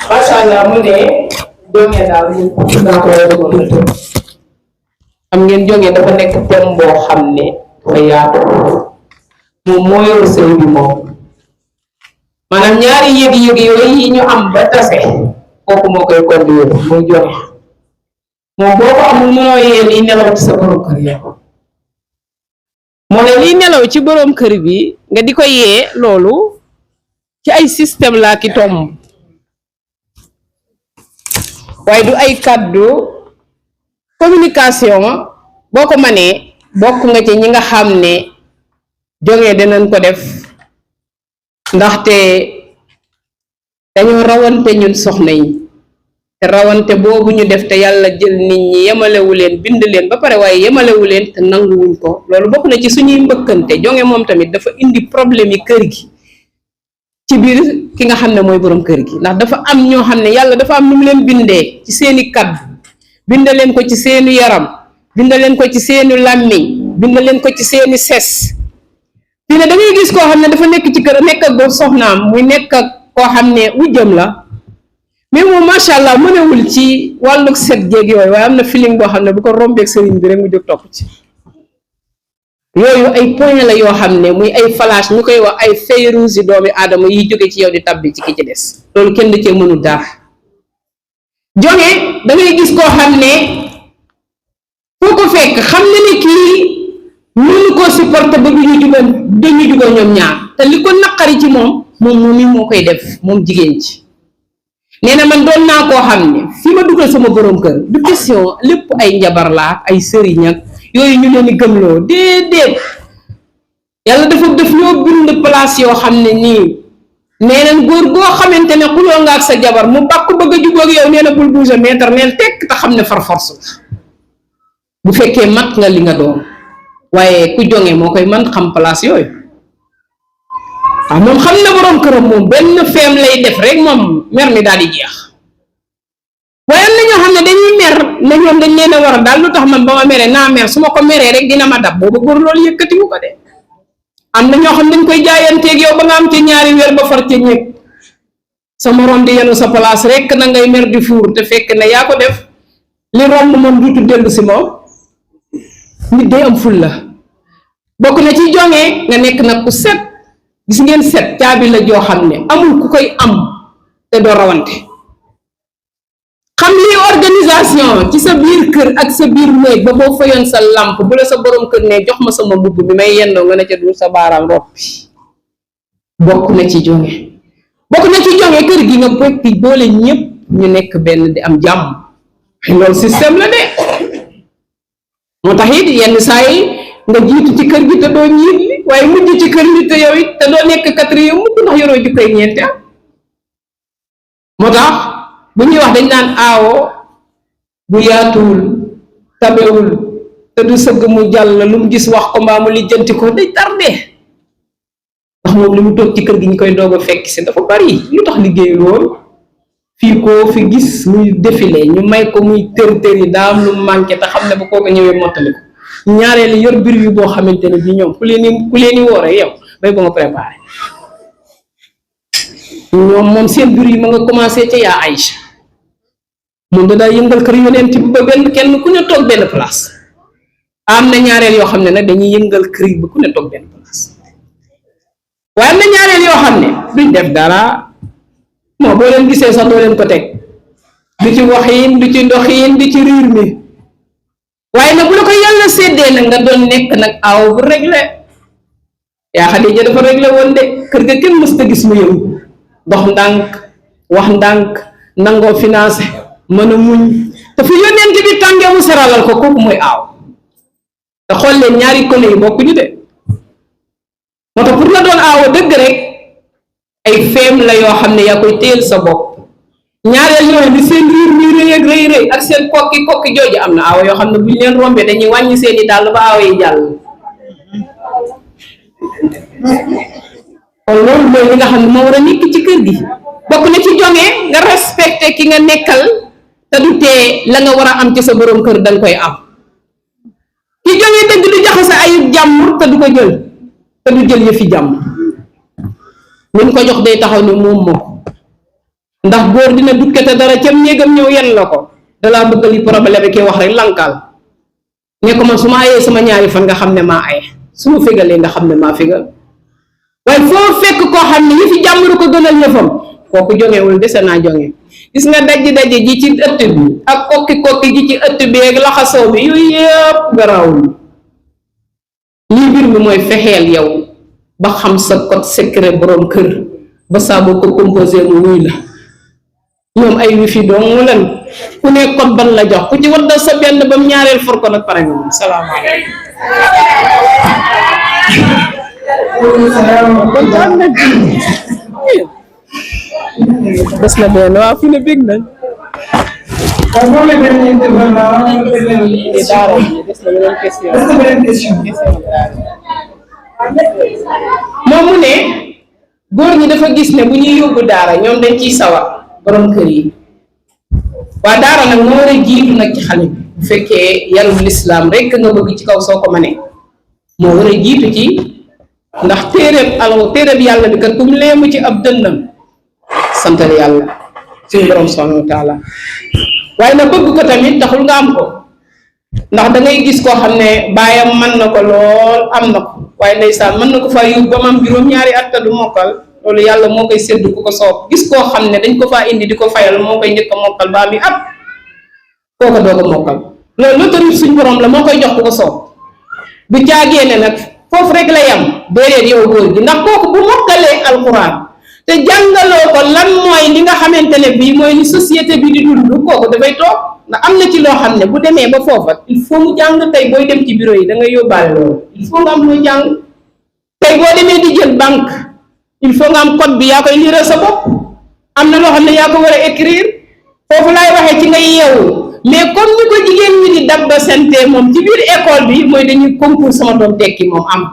macha allah mu ne jonge daal naa ko am ngeen jonge dafa nekk thème boo xam ne dafa yaatu moom moo yor sëy bi moom maanaam ñaari yëg-yëg yooyu yi ñu am ba tase kooku moo koy conduire muy jonge moom boo ko amul mënoo yee liy nelaw ci sa borom kër yow moo ne liy nelaw ci borom kër bi nga di ko yee loolu ci ay système laa ki tomb waaye du ay kàddu communication boo ko mënee bokk nga ci ñi nga xam ne jonge dinañ ko def ndaxte dañoo rawante ñun soxna yi te rawante boobu ñu def te yàlla jël nit ñi yemalewu leen bind leen ba pare waaye yemalewu leen te nanguwuñ ko loolu bokk na ci suñuy mbëkkante jonge moom tamit dafa indi problème yi kër gi ci biir ki nga xam ne mooy borom kër gi ndax dafa am ñoo xam ne yàlla dafa am nu mu leen bindee ci seeni kaddu bind leen ko ci seeni yaram bind leen ko ci seeni làmmiñ bind leen ko ci seeni ses fii ne da ngay gis koo xam ne dafa nekk ci kër nekk ak boobu soxnaam muy nekk ak koo xam ne wujjam la mais moom macha allah mënewul ci wàllug set jéeg yooyu waaye am na feeling boo xam ne bu ko rombeeg sëriñ bi rek mu jóg topp ci yooyu ay point la yoo xam ne muy ay flash ñu koy wax ay feu rouge yi doomi aadama yiy jóge ci yow di tabbi ci ki ci des loolu kenn da cee mënul dara jonge da ngay gis koo xam ne foo ko fekk xam na ne kii mënu koo supporter ba dañu jubal ñoom ñaar te li ko naqari ci moom mi moo koy def moom jigéen ci nee na man doon naa koo xam ne fi ma dugal sama borom kër du question lépp ay njabar la ay sëriñ ak yooyu ñu leen di gëmloo déedéet yàlla dafa def ñoo bind place yoo xam ne nii nee nañ góor goo xamante ne xuloo nga ak sa jabar mu bàkk bëgg a jubóog yow nee na bul bouger mètre neel tekk te xam ne far force la bu fekkee mat nga li nga doon waaye ku jonge moo koy man xam place yooyu waaw moom xam na borom këram moom benn feem lay def rek moom mer mi daal di jeex waaye am na ñoo xam ne dañuy mer ne ñoom dañ leen a war a daal lu tax man ba ma meree naa mer su ma ko meree rek dina ma dab booba góor loolu yëkkati mu ko de am na ñoo xam ne dañ koy jaayanteeg yow ba nga am ci ñaari weer ba far ca ñëpp sa morom di yenu sa place rek na ngay mer di fuur te fekk ne yaa ko def li romb moom duutu dellu si moom nit day am ful la bokk na ci jonge nga nekk nag ku set gis ngeen set caabi la joo xam ne amul ku koy am te doo rawante xam lii organisation ci sa biir kër ak sa biir néeg ba boo fayoon sa lampe bu la sa borom kër ne jox ma sama mbubb bi may yendoo nga ne ca du sa baaraam roppi bokk na ci jonge kër gi nga bokki boole ñëpp ñu nekk benn di am jàmm loolu système la de moo tax it yenn saa yi nga jiitu ci kër gi te doo njiit li waaye mujj ci kër gi te yow it te doo nekk quatrième mukk ndax yoroo jikkoy ñeenti am moo tax bu ñuy wax dañ naan aawo bu yaatuwul tabewul te du sëgg mu jàll lu mu gis wax ko mbaa mu lijjanti ko day tardé ndax moom li mu toog ci kër gi ñu koy doog a fekk si dafa bari lu tax liggéeyul woon fii koo fi gis muy défilé ñu may ko muy tër yi daa am lu manqué te xam ne bu kooku ñëwee mottali ko ñaareelu yor bir yu boo xamante ne bi ñoom ku leen di woore yow bay ba nga préparé ñoom moom seen bir yi ma nga commencé ca yaa Aïcha moom da daa yëngal kër yonent bi ba benn kenn ku ne toog benn place am na ñaareel yoo xam ne nag dañuy yëngal kër yi ba ku ne toog benn place waaye am na ñaareel yoo xam ne duñ def dara moo boo leen gisee sax doo leen ko teg du ci waxiin du ci ndoxiin du ci riir mi waaye nag bu la ko yàlla séddee nag nga doon nekk nag aaw bu réglé yaa Xadija dafa réglé woon de kër ga kenn mës ta gis mu yëngu dox ndànk wax ndànk nangoo financé mën a muñ te fu yónneent bi tàngee mu seralal ko kooku mooy aaw te xool leen ñaari kone yi bokkuñu de moo tax pour la doon aaw dëgg rek ay feem la yoo xam ne yaa koy téyel sa bopp ñaareel ñooy li seen riir mi rëy ak rëy ak seen kokki jooju am na aawa yoo xam ne bu ñu leen rombee dañuy wàññi seeni dàll ba aawa yi jàll kon loolu mooy li nga xam ne moo war a nekk ci kër gi bokk na ci jonge nga respecté ki nga nekkal te du tee la nga war a am ci sa borom kër danga koy am ki jonge dëgg du jaxase ayub jàmm te du ko jël te du jël yëfi jàmm ñu ko jox day taxaw ne moom moo ndax góor dina dukkete dara ca néegam ñëw yen la ko dalaa bëgg li problème bi kii wax rek lankal ne ko man su ma ayee sama ñaari fan nga xam ne maa aye su ma fégalee nga xam ne maa fégal waaye foo fekk koo xam ne yi fi jàmbur ko gënal ñëfam kooku jongewul dese naa jonge gis nga dajji ji ci ëtt bi ak kokki ji ci ëtt bi ak laxasoo bi yooyu yëpp garaawul lii mbir mi mooy fexeel yow ba xam sa code secret borom kër ba saa boo ko composé mu wuy la ñoom ay wifi dong lan ku ne code ban la jox ku ci waddal sa benn ba mu ñaareel for ko nag pare nga moom salaamaaleykum des na benn waaw fi ne bég nañ daara yi des na beneen question moom mu ne góor ñi dafa gis ne bu ñuy yóbbu daara ñoom dañ ciy sawar borom kër yi waa daara nag moo war a jiitu nag ci xale bi bu fekkee yarul lislaam rek nga bëgg ci kaw soo ko mënee moo war a jiitu ci ndax téeréb yàlla bi kat kum leemu ci ab dënnam santal yàlla suñu borom subhanahu wa taala waaye na bëgg ko tamit taxul nga am ko ndax da ngay gis koo xam ne baayam mën na ko lool am na ko waaye ndeysaan mën na ko faa yóbbu ba mam juróom-ñaari at du mokkal loolu yàlla moo koy séddu ku ko soob gis koo xam ne dañ ko faa indi di ko fayal moo koy njëkk a mokkal ba mi at kooka doog a mokkal loolu lu tamit suñu borom la moo koy jox ku ko soob bu jaagee ne nag foofu rek la yam déedéet yow góor gi ndax kooku bu mokkalee alquran te jàngaloo ko lan mooy li nga xamante ne bii mooy li société bi di dund kooku dafay toog ndax am na ci loo xam ne bu demee ba foofa il faut mu jàng tey booy dem ci bureau yi da ngay yóbbaale loolu il faut nga am loo jàng tey boo demee di jël banque il faut nga am code bi yaa koy lire sa bopp am na loo xam ne yaa ko war a écrire foofu laay waxee ci nga yeewu mais comme ni ko jigéen ñi di dab ba santé moom ci biir école bi mooy dañuy concours sama doom tekki moom am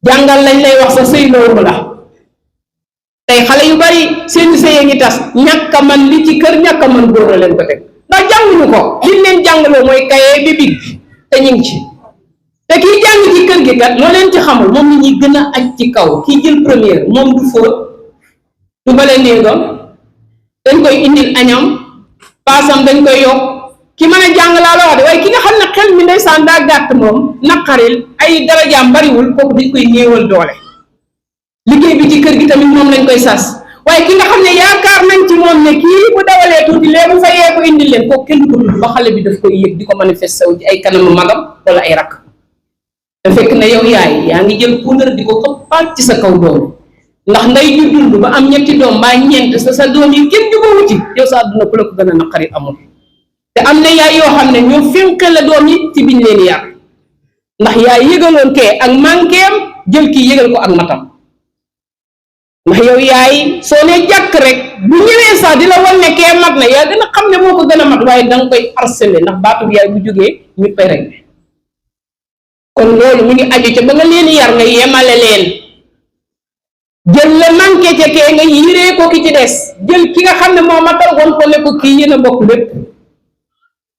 jàngal lañ lay wax sa sëy loolu la tey xale yu bari seen sëy a ngi tas ñàkk a man li ci kër ñàkk a man góor la leen ko teg ndax jànguñu ko liñ leen jàngaloo mooy kaye bi big te ñu ngi ci te kii jàng ci kër gi kat loo leen ci xamul moom la ñuy gën a aj ci kaw kii jël première moom du fóot du bale néegam dañ koy indil añam paasam dañ koy yokk ki mën a jàng laa la wax de waaye ki nga xam ne xel mi ndeysaan daa gàtt moom naqaril ay darajaam bariwul kooku dañ koy néewal doole liggéey bi ci kër gi tamit moom lañ koy sas waaye ki nga xam ne yaakaar nañ ci moom ne kii bu dawalee tuuti lee bu fayee ko indil leen kooku kenn du ko tudd ba xale bi daf koy yëg di ko manifesté wu ci ay kanamu magam wala ay rakk te fekk na yow yaay yaa ngi jël puudar di ko xëppaat ci sa kaw doom ndax nday ju dund ba am ñetti doom mbaa ñeent sa doom yi kenn du ko wuti yow sa àdduna ku la ko gën a naqari amul te am na yaay yoo xam ne ñoo fénqe la doom yi ci biñ leen yar ndax yaay yëgaloon kee ak manquéem jël kii yëgal ko ak matam ndax yow yaay soo ne jàkk rek bu ñëwee sax di la wan ne kee mat na yaa gën a xam ne moo ko gën a mat waaye danga koy harcelé ndax baatub yaay bu jógee ñu koy rek kon loolu mu ngi aju ca ba nga leen yar nga yemale leen jël la manqué ca kee nga yiree ko ki ci des jël ki nga xam ne moo matal woon ko ne ko kii yéen a bokk lépp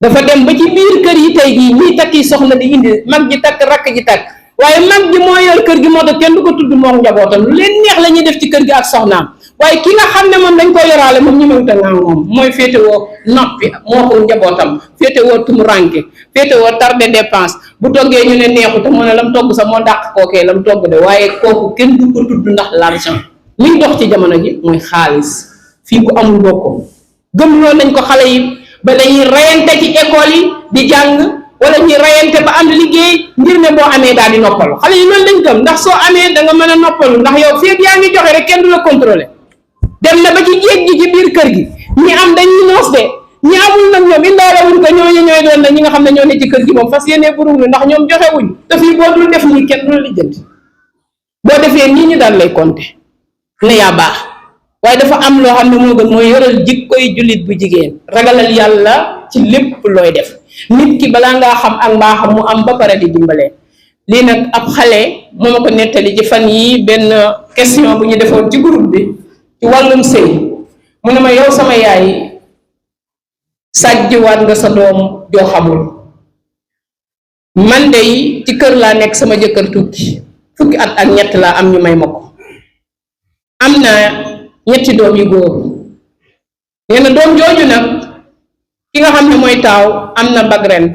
dafa dem ba ci biir kër yi tey jii ñii takki soxna di indi mag ji takk rakk ji takk waaye mag ji moo yor kër gi moo tax kenn du ko tudd moom njabootam lu leen neex la ñuy def ci kër gi ak soxnaam waaye ki nga xam ne moom dañ ko yoraale moom ñu mënta ngaa moom mooy féetewoo noppi moo ko njabootam féetewoo tumuranke féetewoo tarde dépense bu toggee ñu ne neexu te mu ne lam togg sax moo dàq kookee lam togg de waaye kooku kenn du ko tudd ndax l'argent liñ dox ci jamono ji mooy xaalis fii ku amul bokko gëmloo nañ ko xale yi ba dañuy rayante ci école yi di jàng wala ñuy rayante ba am liggéey ngir ne boo amee daal di noppalu xale yi loolu lañ gëm ndax soo amee da nga mën a noppalu ndax yow féeg yaa ngi joxe rek kenn du la contrôler dem na ba ci jéeg gi ci biir kër gi ñi am dañuy noos de ñi amul nag ñoom indaale wuñ ko ñooñu ñooy doon na ñi nga xam ne ñoo ne ci kër gi moom fas yéenee buruglu ndax ñoom joxe wuñ te fii boo dul def nii kenn du la lijjanti boo defee nii ñu daal lay compter ne yaa baax waaye dafa am loo xam ne moo gën mooy yoral jikkoy jullit bu jigéen ragalal yàlla ci lépp looy def nit ki balaa ngaa xam ak mbaaxam mu am ba pare di dimbalee lii nag ab xale moo ma ko nettali ci fan yi benn question bu ñu defoon ci groupe bi ci wàllum sëy mu ne ma yow sama yaay sàjjiwaat nga sa doom joo xamul man de ci kër laa nekk sama jëkkër tukki fukki at ak ñett laa am ñu may ma ko am na ñetti doom yu góor nee na doom jooju nag ki nga xam ne mooy taaw am na bac ren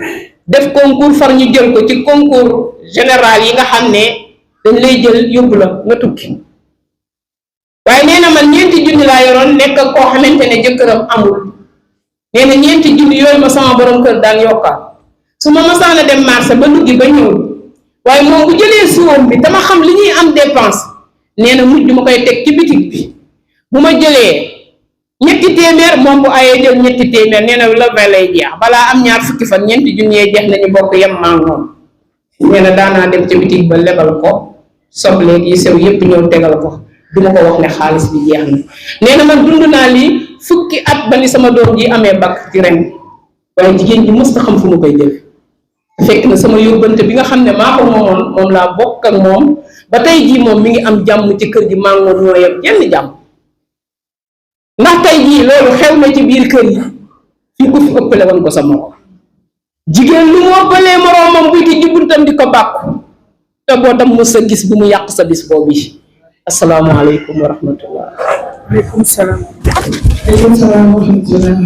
def concours far ñu jël ko ci concours général yi nga xam ne dañ lay jël yóbbu la nga tukki waaye nee na man 4 junni laa yoroon nekk koo xamante ne jëkkëram amul nee na 4 junni yooyu ma sama borom kër daan yokkaat su ma masaana dem marché ba duggi ba ñëw waaye moom bu jëlee suwam bi dama xam li ñuy am dépense nee na mujj ma koy teg ci bitig bi bu ma jëlee ñetti téeméer moom bu ayee jël ñetti téeméer nee na la 20 lay jeex balaa am ñaar fukki fan 4 junni yee jeex nañu bokk yem maa moom nee na daanaa dem ca bitig ba lebal ko sobleeg yi sew yépp ñëw tegal ko du ma ko wax ne xaalis bi jeex na nee na man dund naa lii fukki at ba ni sama doom ji amee bac ci ren waaye jigéen ji mës ta xam fu ma koy jël fekk na sama yóbbante bi nga xam ne maa ko moomoon moom laa bokk ak moom ba tey jii moom mi ngi am jàmm ci kër gi maa ngi woon ñoo yem jenn jàmm ndax tey jii loolu xew na ci biir kër yi fii ko fi ëppale woon ko sa morom jigéen lu mu ëppalee moroomam buy di jubuntam di ko bàkku te boo dem mos sa gis bu mu yàq sa bis boobu yi asalaamaaleykum wa rahmatullah. Waaleykum salaam. Waaleykum salaam wa rahmatullah.